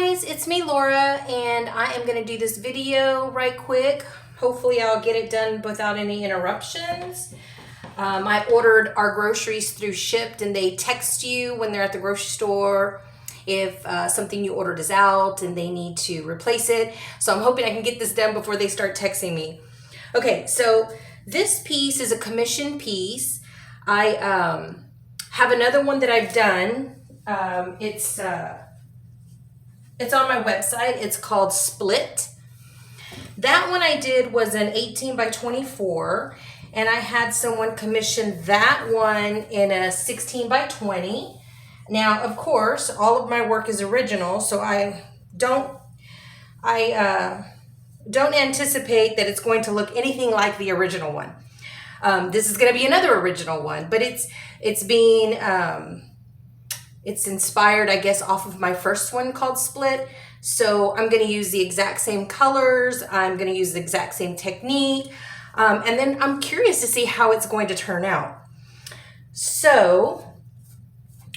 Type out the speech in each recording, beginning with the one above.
guys, it's me Laura, and I am going to do this video right quick. Hopefully I'll get it done without any interruptions. I ordered our groceries through Shipped, and they text you when they're at the grocery store if something you ordered is out and they need to replace it. So I'm hoping I can get this done before they start texting me. Okay, so this piece is a commission piece. I have another one that I've done. It's on my website. It's called Split. That one I did was an 18 by 24, and I had someone commission that one in a 16 by 20. Now, of course, all of my work is original, so I don't anticipate that it's going to look anything like the original one. This is going to be another original one, but it's inspired, I guess, off of my first one called Split. So I'm going to use the exact same colors. I'm going to use the exact same technique. And then I'm curious to see how it's going to turn out. So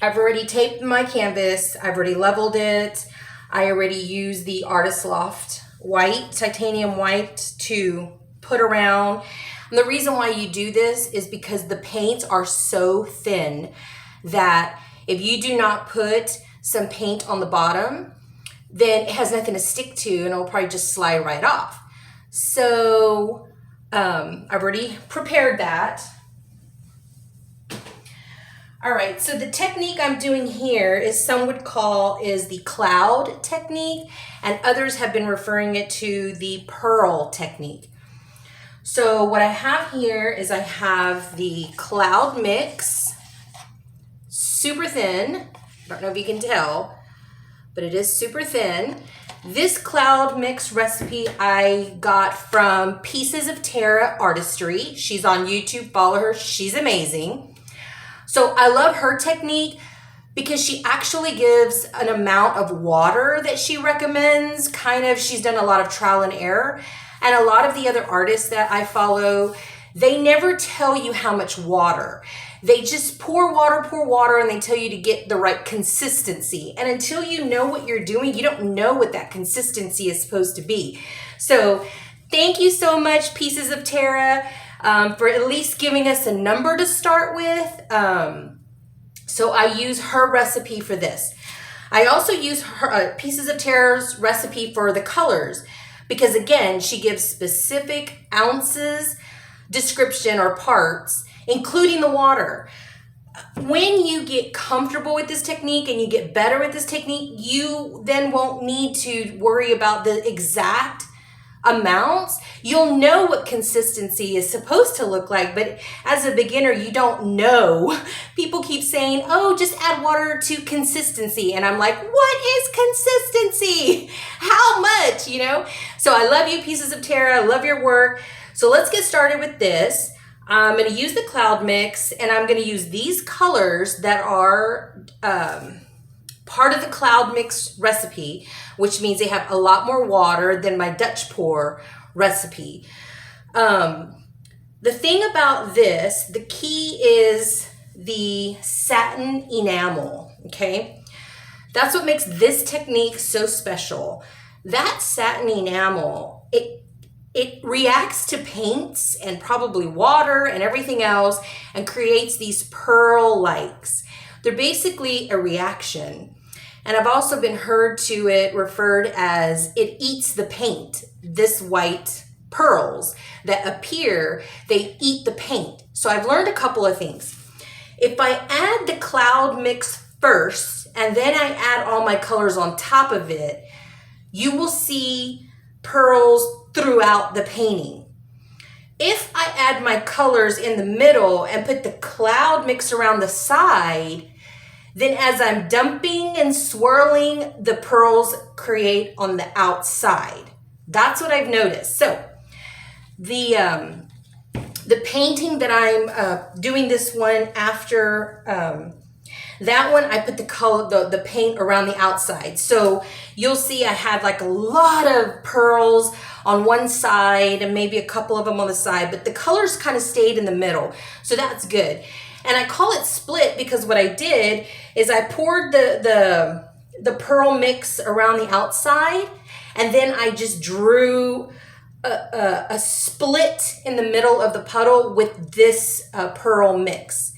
I've already taped my canvas. I've already leveled it. I already used the Artist Loft white, titanium white, to put around. And the reason why you do this is because the paints are so thin that if you do not put some paint on the bottom, then it has nothing to stick to and it'll probably just slide right off. So I've already prepared that. All right, so the technique I'm doing here is some would call is the cloud technique, and others have been referring it to the pearl technique. So what I have here is I have the cloud mix, super thin. I don't know if you can tell, but it is super thin. This cloud mix recipe I got from Pieces of Tara Artistry. She's on YouTube, follow her, she's amazing. So I love her technique because she actually gives an amount of water that she recommends. She's done a lot of trial and error. And a lot of the other artists that I follow, they never tell you how much water. They just pour water, and they tell you to get the right consistency. And until you know what you're doing, you don't know what that consistency is supposed to be. So thank you so much, Pieces of Tara, for at least giving us a number to start with. So I use her recipe for this. I also use her Pieces of Tara's recipe for the colors because, again, she gives specific ounces description or parts, including the water. When you get comfortable with this technique and you get better with this technique, you then won't need to worry about the exact amounts. You'll know what consistency is supposed to look like, but as a beginner, you don't know. People keep saying, oh, just add water to consistency. And I'm like, what is consistency? How much, So I love you, Pieces of Tara. I love your work. So let's get started with this. I'm going to use the cloud mix, and I'm going to use these colors that are part of the cloud mix recipe, which means they have a lot more water than my Dutch pour recipe. The thing about this, the key is the satin enamel, okay? That's what makes this technique so special. That satin enamel, it reacts to paints and probably water and everything else and creates these pearl likes. They're basically a reaction. And I've also been heard to it referred as it eats the paint. This white pearls that appear, they eat the paint. So I've learned a couple of things. If I add the cloud mix first and then I add all my colors on top of it, you will see pearls throughout the painting. If I add my colors in the middle and put the cloud mix around the side, then as I'm dumping and swirling, the pearls create on the outside. That's what I've noticed. So the painting that I'm doing this one after that one, I put the paint around the outside. So you'll see I had like a lot of pearls on one side and maybe a couple of them on the side, but the colors kind of stayed in the middle. So that's good. And I call it split because what I did is I poured the the pearl mix around the outside, and then I just drew a split in the middle of the puddle with this pearl mix.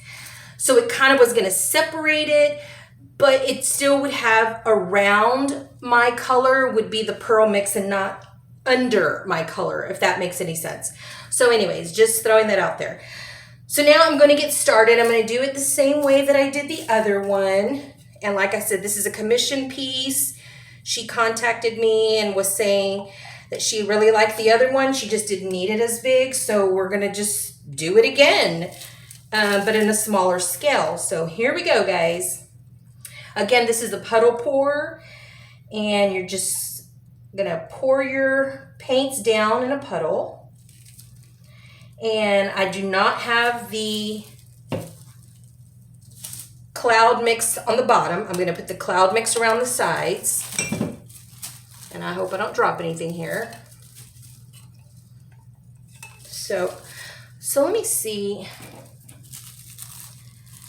So it kind of was going to separate it, but it still would have around my color would be the pearl mix and not under my color, if that makes any sense. So anyways, just throwing that out there. So now I'm going to get started. I'm going to do it the same way that I did the other one. And like I said, this is a commission piece. She contacted me and was saying that she really liked the other one. She just didn't need it as big. So we're going to just do it again, but in a smaller scale. So here we go, guys. Again, this is a puddle pour, and you're just going to pour your paints down in a puddle. And I do not have the cloud mix on the bottom. I'm going to put the cloud mix around the sides. And I hope I don't drop anything here. So let me see.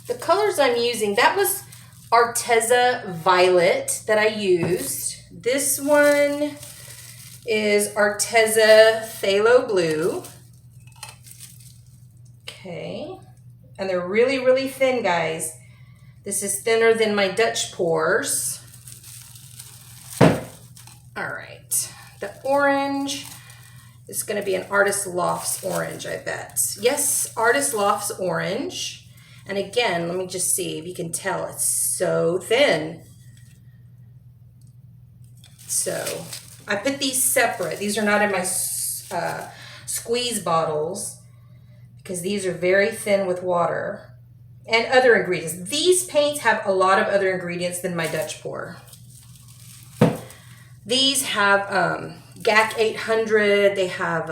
The colors I'm using, that was Arteza Violet that I used. This one is Arteza Phthalo Blue. Okay. And they're really, really thin, guys. This is thinner than my Dutch pours. All right, the orange is going to be an Artist Loft's orange, I bet. Yes, Artist Loft's orange. And again, let me just see if you can tell, it's so thin. So I put these separate. These are not in my squeeze bottles because these are very thin with water and other ingredients. These paints have a lot of other ingredients than my Dutch pour. These have GAC 800, they have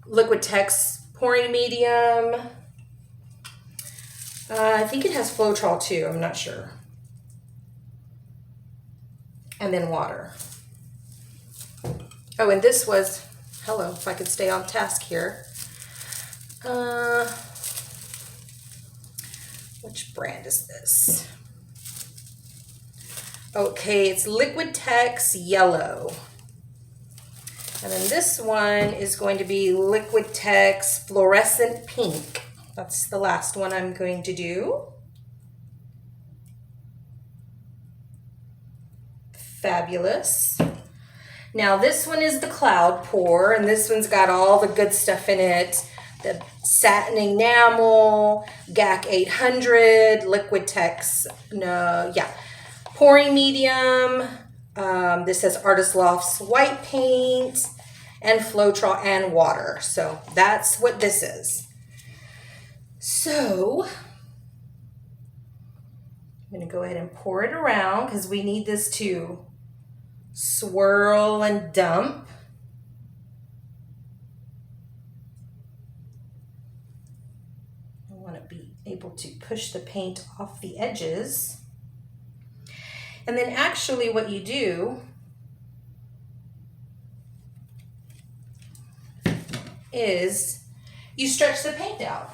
Liquitex pouring medium. I think it has Floetrol too, I'm not sure. And then water. Oh, and this was, hello, if I could stay on task here. Which brand is this? Okay, it's Liquitex Yellow. And then this one is going to be Liquitex Fluorescent Pink. That's the last one I'm going to do. Fabulous. Now this one is the cloud pour, and this one's got all the good stuff in it. The satin enamel, GAC 800, Liquitex, pouring medium. This has Artist Loft's white paint and Floetrol and water. So that's what this is. So I'm going to go ahead and pour it around because we need this to swirl and dump. I want to be able to push the paint off the edges. And then actually what you do is you stretch the paint out.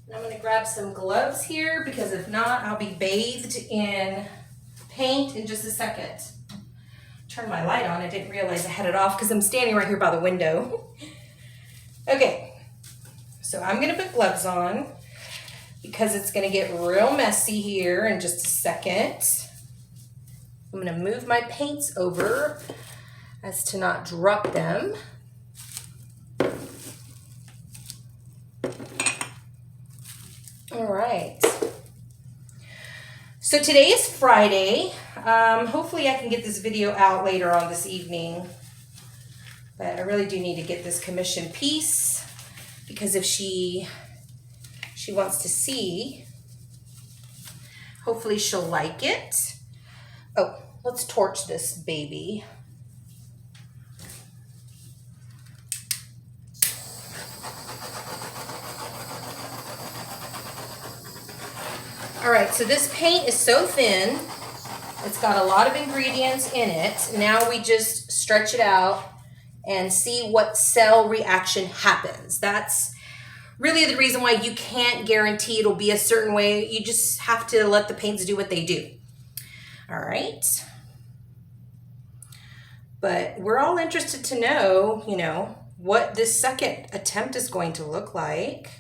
And I'm going to grab some gloves here because if not, I'll be bathed in paint in just a second. Turn my light on. I didn't realize I had it off because I'm standing right here by the window. Okay, so I'm going to put gloves on because it's going to get real messy here in just a second. I'm going to move my paints over as to not drop them. All right. So today is Friday. Hopefully I can get this video out later on this evening. But I really do need to get this commission piece because if she wants to see, hopefully she'll like it. Oh, let's torch this baby. All right, so this paint is so thin. It's got a lot of ingredients in it. Now we just stretch it out and see what cell reaction happens. That's really the reason why you can't guarantee it'll be a certain way. You just have to let the paints do what they do. All right. But we're all interested to know, you know, what this second attempt is going to look like.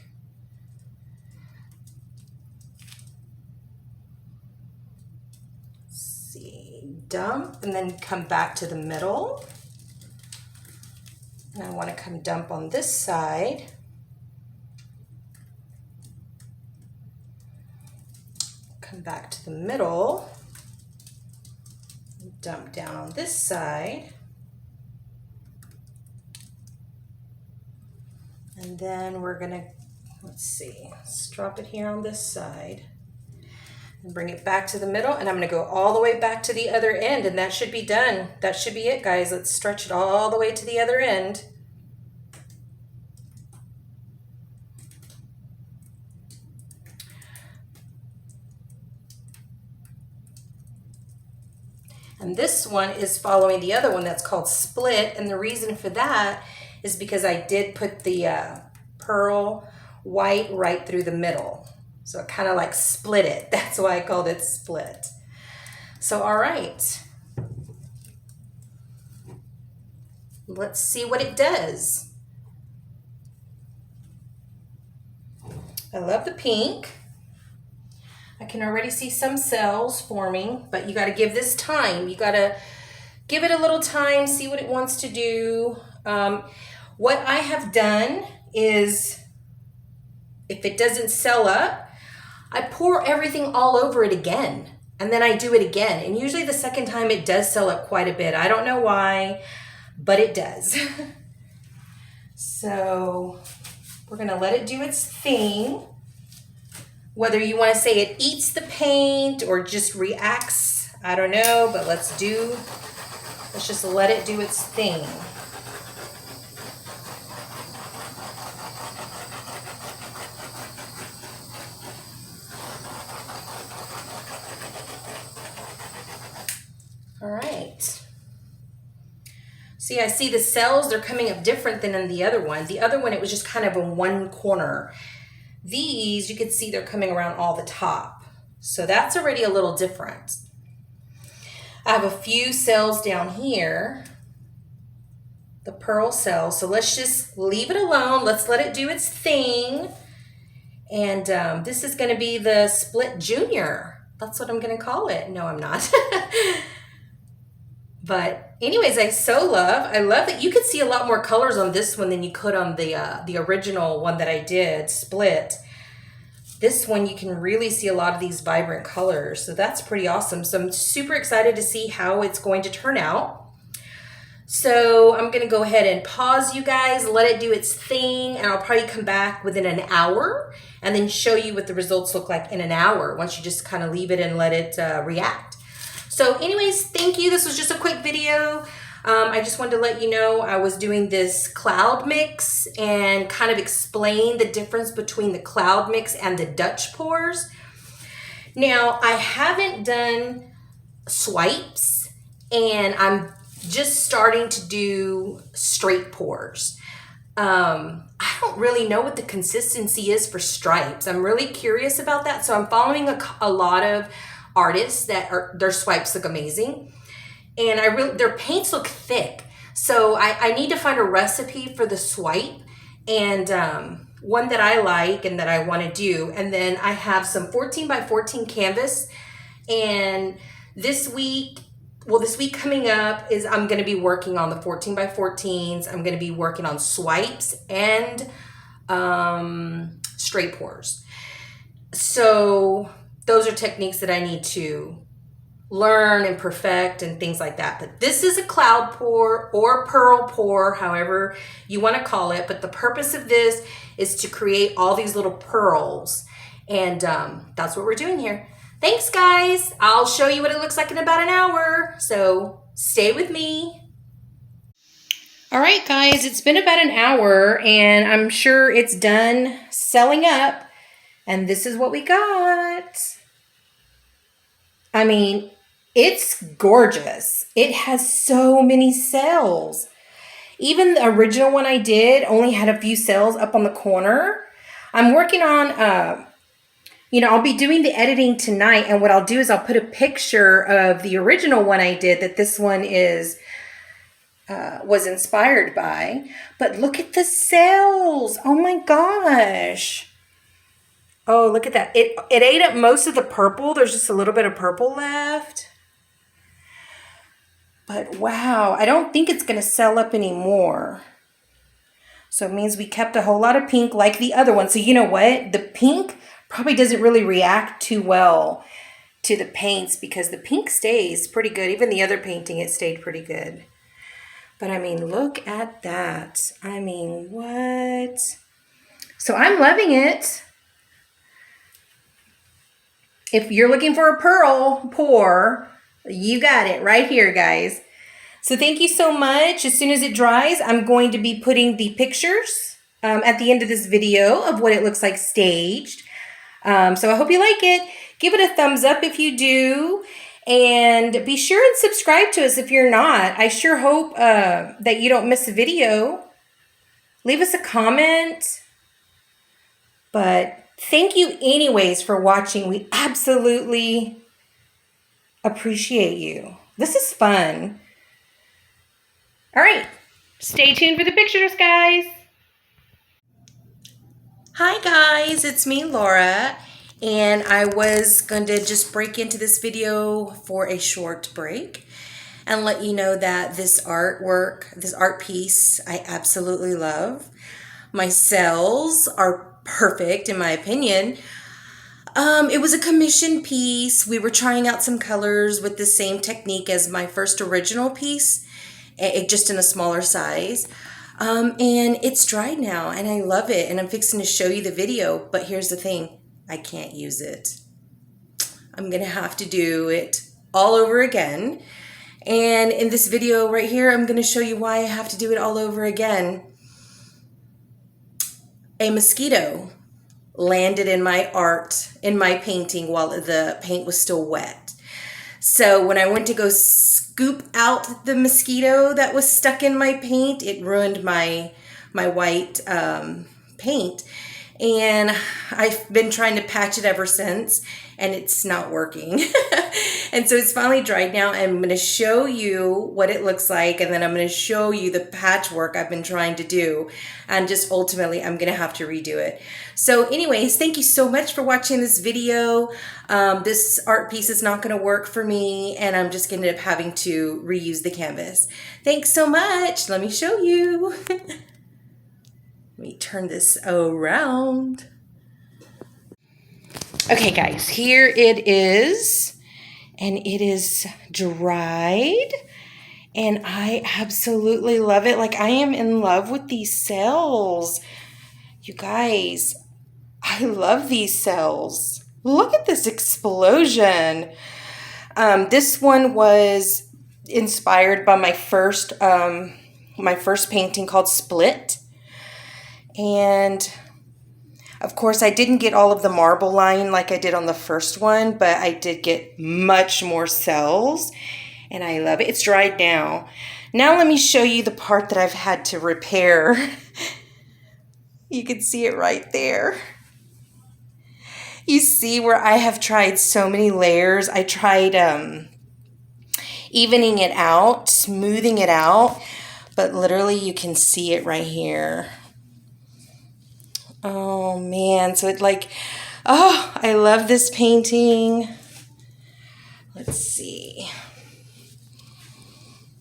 Let's see, dump and then come back to the middle. And I want to come dump on this side. Come back to the middle. Dump down on this side. And then we're gonna, let's see, let's drop it here on this side and bring it back to the middle. And I'm gonna go all the way back to the other end, and that should be done. That should be it, guys. Let's stretch it all the way to the other end. And this one is following the other one that's called Split. And the reason for that is because I did put the pearl white right through the middle. So it kind of like split it. That's why I called it Split. So, all right. Let's see what it does. I love the pink. I can already see some cells forming, but you got to give this time. You got to give it a little time, see what it wants to do. What I have done is, if it doesn't cell up, I pour everything all over it again, and then I do it again. And usually the second time it does cell up quite a bit. I don't know why, but it does. So we're going to let it do its thing. Whether you want to say it eats the paint or just reacts, I don't know, but let's just let it do its thing. All right. See, I see the cells, they're coming up different than in the other one. The other one, it was just kind of in one corner. These, you can see they're coming around all the top. So that's already a little different. I have a few cells down here, the pearl cells. So let's just leave it alone. Let's let it do its thing. And this is going to be the Split Junior. That's what I'm going to call it. No, I'm not. But anyways, I love that you could see a lot more colors on this one than you could on the original one that I did, Split. This one, you can really see a lot of these vibrant colors. So that's pretty awesome. So I'm super excited to see how it's going to turn out. So I'm going to go ahead and pause you guys, let it do its thing, and I'll probably come back within an hour and then show you what the results look like in an hour once you just kind of leave it and let it react. So anyways, thank you. This was just a quick video. I just wanted to let you know I was doing this cloud mix and kind of explain the difference between the cloud mix and the Dutch pours. Now, I haven't done swipes, and I'm just starting to do straight pours. I don't really know what the consistency is for stripes. I'm really curious about that. So I'm following a lot of artists that their swipes look amazing, and their paints look thick. So I need to find a recipe for the swipe, and one that I like and that I want to do. And then I have some 14 by 14 canvas, and this week coming up is I'm going to be working on the 14 by 14s. I'm going to be working on swipes and straight pours. So those are techniques that I need to learn and perfect and things like that. But this is a cloud pour or pearl pour, however you want to call it. But the purpose of this is to create all these little pearls. And that's what we're doing here. Thanks, guys. I'll show you what it looks like in about an hour. So stay with me. All right, guys, it's been about an hour, and I'm sure it's done selling up. And this is what we got. I mean, it's gorgeous. It has so many cells. Even the original one I did only had a few cells up on the corner. I'm working on, I'll be doing the editing tonight, and what I'll do is I'll put a picture of the original one I did that this one was inspired by. But look at the cells. Oh my gosh. Oh, look at that. It ate up most of the purple. There's just a little bit of purple left. But wow, I don't think it's going to cell up anymore. So it means we kept a whole lot of pink like the other one. So you know what? The pink probably doesn't really react too well to the paints because the pink stays pretty good. Even the other painting, it stayed pretty good. But I mean, look at that. I mean, what? So I'm loving it. If you're looking for a pearl pour, you got it right here, guys. So thank you so much. As soon as it dries, I'm going to be putting the pictures at the end of this video of what it looks like staged. So I hope you like it. Give it a thumbs up if you do. And be sure and subscribe to us if you're not. I sure hope that you don't miss a video. Leave us a comment. But thank you anyways for watching. We absolutely appreciate you. This is fun. All right, stay tuned for the pictures, guys. Hi guys, it's me, Laura, and I was going to just break into this video for a short break and let you know that this artwork, this art piece, I absolutely love. My cells are perfect in my opinion. It was a commission piece. We were trying out some colors with the same technique as my first original piece, just in a smaller size. And it's dried now and I love it, and I'm fixing to show you the video, but here's the thing, I can't use it. I'm gonna have to do it all over again. And in this video right here, I'm gonna show you why I have to do it all over again. A mosquito landed in my art, in my painting while the paint was still wet. So when I went to go scoop out the mosquito that was stuck in my paint, it ruined my white paint. And I've been trying to patch it ever since, and it's not working. And so it's finally dried now. I'm going to show you what it looks like, and then I'm going to show you the patchwork I've been trying to do. And just ultimately, I'm going to have to redo it. So anyways, thank you so much for watching this video. This art piece is not going to work for me, and I'm just going to end up having to reuse the canvas. Thanks so much. Let me show you. Let me turn this around. Okay, guys, here it is. And it is dried. And I absolutely love it. Like, I am in love with these cells. You guys, I love these cells. Look at this explosion. This one was inspired by my first painting called Split. And of course, I didn't get all of the marble line like I did on the first one, but I did get much more cells, and I love it. It's dried now. Now let me show you the part that I've had to repair. You can see it right there. You see where I have tried so many layers. I tried evening it out, smoothing it out, but literally you can see it right here. Oh man, so it like, oh, I love this painting. Let's see.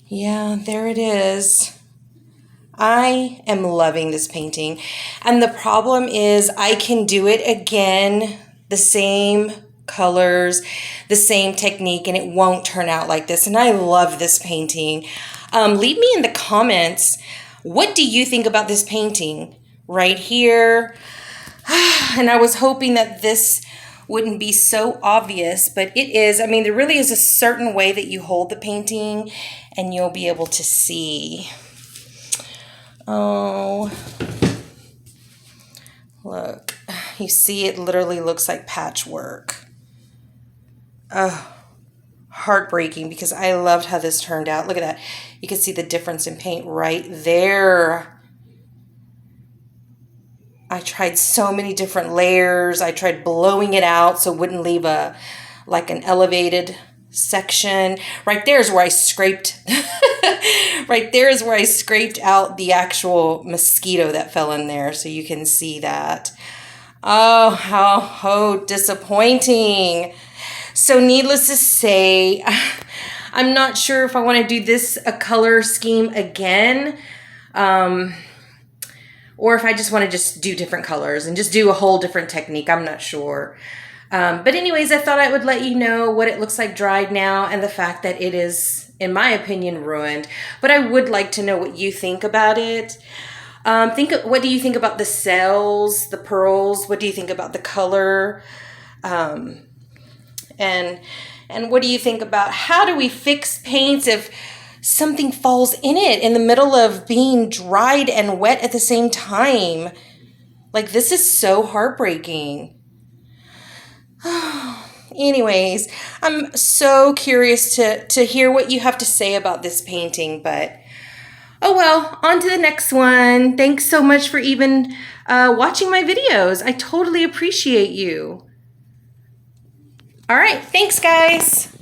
Yeah, there it is. I am loving this painting. And the problem is I can do it again, the same colors, the same technique, and it won't turn out like this. And I love this painting. Leave me in the comments, what do you think about this painting? Right here. And I was hoping that this wouldn't be so obvious, but it is. I mean, there really is a certain way that you hold the painting and you'll be able to see. Oh, look, you see it literally looks like patchwork. Oh, heartbreaking, because I loved how this turned out. Look at that. You can see the difference in paint right there. I tried so many different layers. I tried blowing it out so it wouldn't leave like an elevated section. Right there is where I scraped. Right there is where I scraped out the actual mosquito that fell in there, so you can see that. Oh, how disappointing. So needless to say, I'm not sure if I want to do this a color scheme again. Or if I just want to just do different colors and just do a whole different technique. I'm not sure. But anyways, I thought I would let you know what it looks like dried now and the fact that it is, in my opinion, ruined. But I would like to know what you think about it. What do you think about the cells, the pearls? What do you think about the color? And what do you think about how do we fix paints if something falls in it in the middle of being dried and wet at the same time? Like, this is so heartbreaking. Anyways, I'm so curious to hear what you have to say about this painting, but oh well, on to the next one. Thanks so much for even watching my videos. I totally appreciate you. All right, thanks guys.